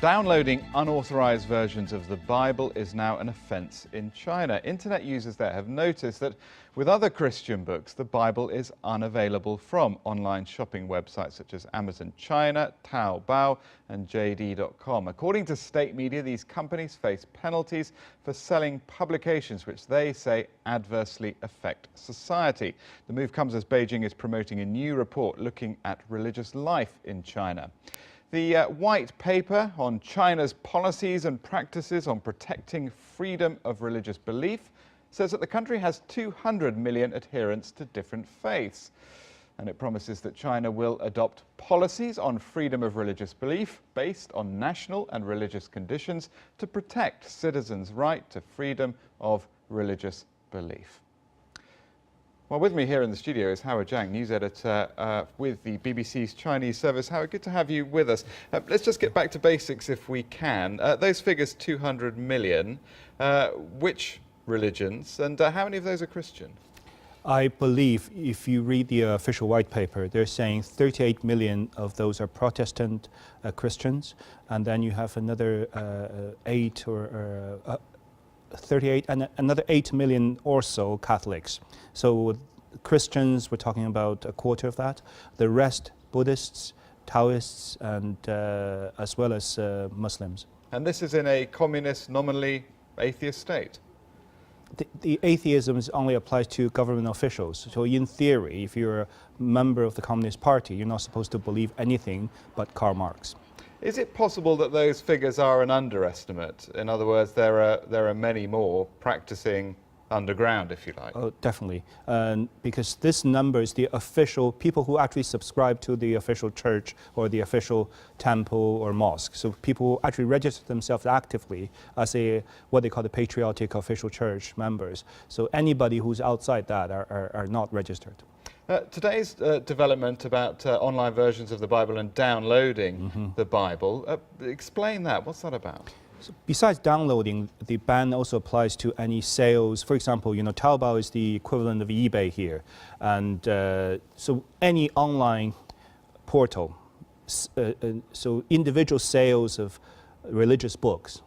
Downloading unauthorized versions of the Bible is now an offense in China. Internet users there have noticed that with other Christian books, the Bible is unavailable from online shopping websites such as Amazon China, Taobao and JD.com. According to state media, these companies face penalties for selling publications which they say adversely affect society. The move comes as Beijing is promoting a new report looking at religious life in China. The white paper on China's policies and practices on protecting freedom of religious belief says that the country has 200 million adherents to different faiths. And it promises that China will adopt policies on freedom of religious belief based on national and religious conditions to protect citizens' right to freedom of religious belief. Well, with me here in the studio is Howard Jiang, news editor with the BBC's Chinese service. Howard, good to have you with us. Let's just get back to basics if we can. Those figures, 200 million, which religions and how many of those are Christian? I believe if you read the official white paper, they're saying 38 million of those are Protestant Christians, and then you have another 38 and another 8 million or so Catholics. So Christians, we're talking about a quarter of that. The rest, Buddhists, Taoists, and as well as Muslims. And this is in a communist, nominally atheist state? The atheism only applies to government officials. So in theory, if you're a member of the Communist Party, you're not supposed to believe anything but Karl Marx. Is it possible that those figures are an underestimate? In other words, there are many more practicing underground, if you like. Oh, definitely. Because this number is the official people who actually subscribe to the official church or the official temple or mosque. So people who actually register themselves actively as what they call the patriotic official church members. So anybody who's outside that are not registered. Today's development about online versions of the Bible and downloading the Bible, explain that. What's that about? So besides downloading, the ban also applies to any sales. For example, Taobao is the equivalent of eBay here. And so any online portal, so individual sales of religious books.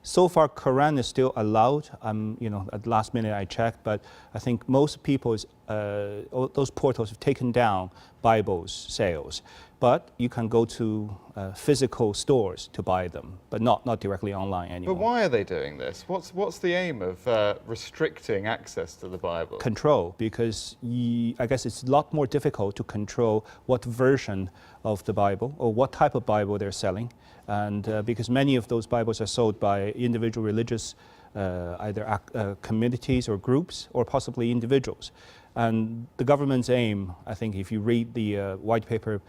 So far, Quran is still allowed. At the last minute I checked, but I think most people, those portals have taken down Bibles sales. But you can go to physical stores to buy them, but not directly online anymore. But why are they doing this? What's the aim of restricting access to the Bible? Control, because I guess it's a lot more difficult to control what version of the Bible or what type of Bible they're selling. And because many of those Bibles are sold by individual religious either communities or groups or possibly individuals. And the government's aim, I think if you read the white paper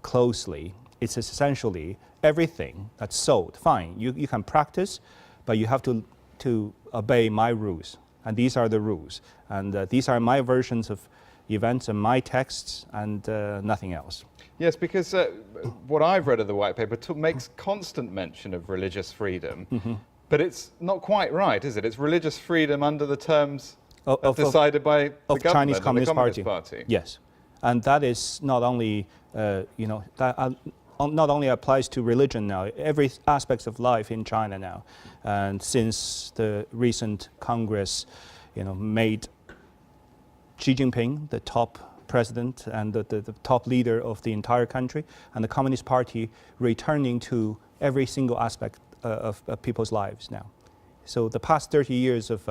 closely, it's essentially everything that's sold. Fine, you can practice, but you have to obey my rules. And these are the rules. And these are my versions of events and my texts and nothing else. Yes, because what I've read of the white paper makes constant mention of religious freedom, but it's not quite right, is it? It's religious freedom under the terms decided by the government, Chinese Communist Party. Yes, and that is not only that not only applies to religion now, every aspect of life in China now, and since the recent Congress, made Xi Jinping the top president and the top leader of the entire country, and the Communist Party returning to every single aspect of people's lives now. So the past 30 years of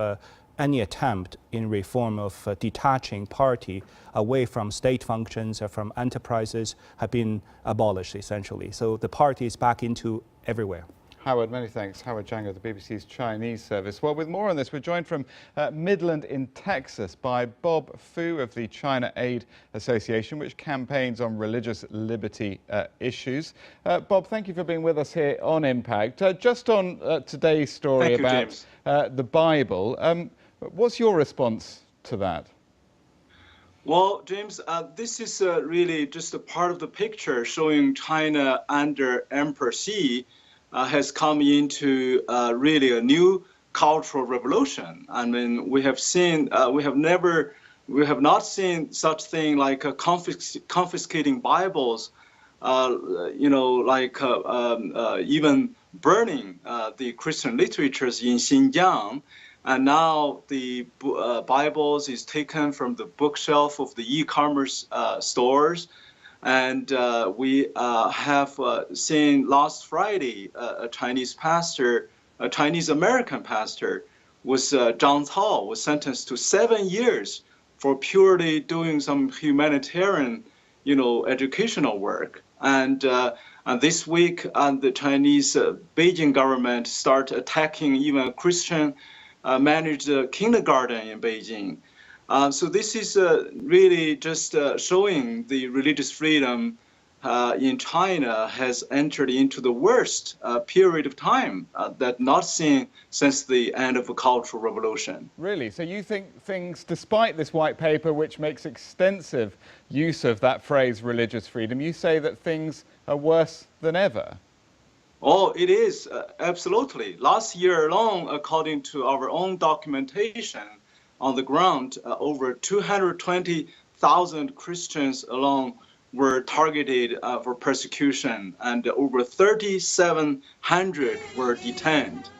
any attempt in reform of detaching party away from state functions or from enterprises have been abolished, essentially. So the party is back into everywhere. Howard, many thanks. Howard Jiang of the BBC's Chinese service. Well, with more on this, we're joined from Midland in Texas by Bob Fu of the China Aid Association, which campaigns on religious liberty issues. Bob, thank you for being with us here on Impact. Just on today's story about the Bible, what's your response to that? Well, James, this is really just a part of the picture showing China under Emperor Xi has come into really a new cultural revolution. I mean, we have not seen such thing like confiscating Bibles, even burning the Christian literatures in Xinjiang. And now the Bibles is taken from the bookshelf of the e-commerce stores. And we have seen last Friday a Chinese pastor, a Chinese American pastor, was Zhang Cao, was sentenced to 7 years for purely doing some humanitarian, educational work. And this week, the Chinese Beijing government start attacking even a Christian managed kindergarten in Beijing. So this is really just showing the religious freedom in China has entered into the worst period of time that not seen since the end of the Cultural Revolution. Really? So you think things, despite this white paper, which makes extensive use of that phrase religious freedom, you say that things are worse than ever? Oh, it is, absolutely. Last year alone, according to our own documentation on the ground, over 220,000 Christians alone were targeted for persecution, and over 3,700 were detained.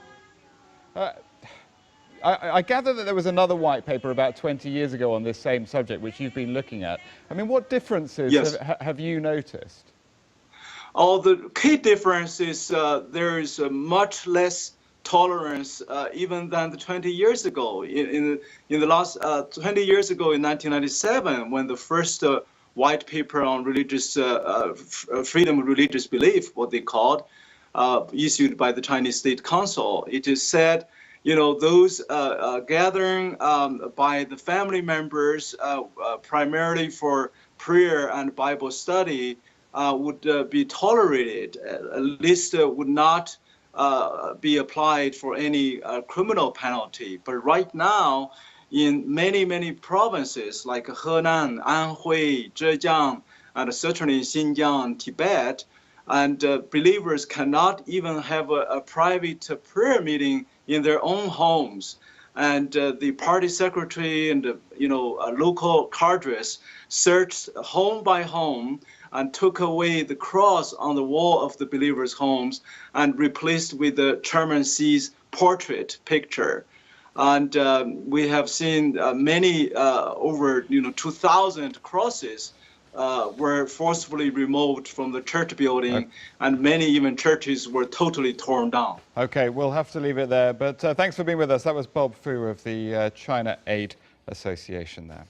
I gather that there was another white paper about 20 years ago on this same subject, which you've been looking at. I mean, what differences have you noticed? Oh, the key difference is there is much less tolerance even than the 20 years ago. In the last 20 years ago, in 1997, when the first white paper on religious freedom of religious belief, what they called, issued by the Chinese State Council, it is said, those gathering by the family members primarily for prayer and Bible study would be tolerated, at least would not be applied for any criminal penalty. But right now, in many, many provinces like Henan, Anhui, Zhejiang, and certainly Xinjiang, Tibet, and believers cannot even have a private prayer meeting in their own homes. And the party secretary and local cadres searched home by home and took away the cross on the wall of the believers' homes and replaced with the Chairman Xi's portrait picture. And we have seen many, over 2,000 crosses were forcibly removed from the church building, and many even churches were totally torn down. Okay, we'll have to leave it there. But thanks for being with us. That was Bob Fu of the China Aid Association there.